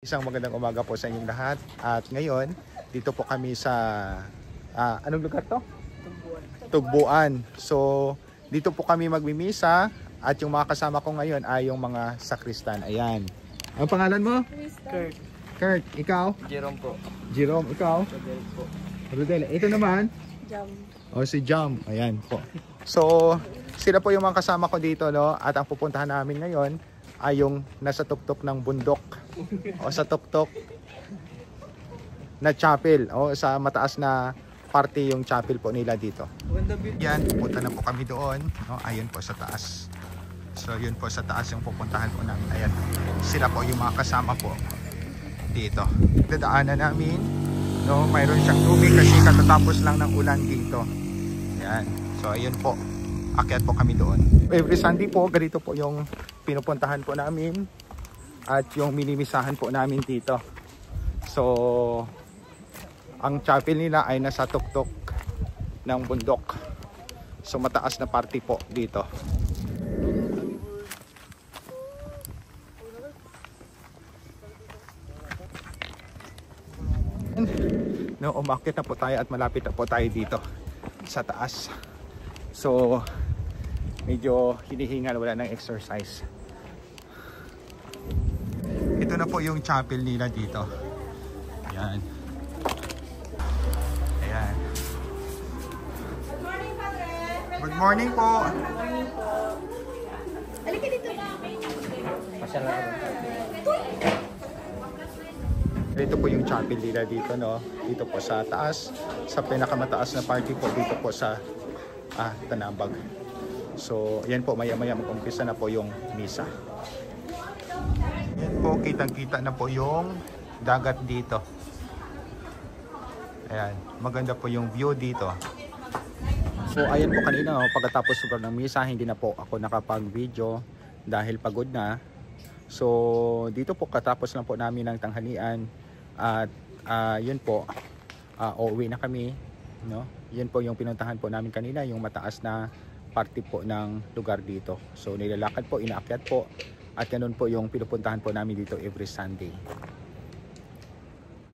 Isang magandang umaga po sa inyong lahat. At ngayon, dito po kami sa anong lugar to? Tugbuan. So, dito po kami magmimisa at yung mga kasama ko ngayon ay yung mga sakristan. Ayan. Ang pangalan mo? Kurt. Kurt, ikaw? Jerome po. Jerome, ikaw? Rodel po. Rodel. Ito naman? Jam. O si Jam. Ayan po. So, sila po yung mga kasama ko dito, no? At ang pupuntahan namin ngayon ay yung nasa tuktok ng bundok o sa tuktok na chapel o sa mataas na parte yung chapel po nila dito. Yan, pupunta na po kami doon, no? Ayun po sa taas. So yun po sa taas yung pupuntahan po namin. Ayan, sila po yung mga kasama po dito. Dadaanan namin, no? Mayroon siyang tubig kasi katatapos lang ng ulan dito. Ayan, so ayun po, akyat po kami doon. Every Sunday po, ganito po yung pinupuntahan po namin at yung minimisahan po namin dito. So ang chapel nila ay nasa tuktok ng bundok. So mataas na parte po dito. No, umakyat na po tayo at malapit na po tayo dito sa taas. So medyo hinihingal, wala ng exercise. Ito na po yung chapel nila dito. Ayan. Ayan. Good morning po. Good morning po. Halika dito. Pasyal na rin. Dito po yung chapel nila dito, no? Dito po sa taas, sa pinakamataas na party po dito po sa Tanabag. So, ayan po, maya-maya mag-umpisa na po yung misa. Ayan po, kitang-kita na po yung dagat dito. Ayan, maganda po yung view dito. So, ayan po kanina, no, pagkatapos sobrang ng misa, hindi na po ako nakapag-video dahil pagod na. So, dito po katapos lang po namin ng tanghalian at yun po, uuwi na kami, no? Yun po yung pinuntahan po namin kanina, yung mataas na parte po ng lugar dito. So nilalakad po, inaakyat po at ganun po yung pinupuntahan po namin dito every Sunday.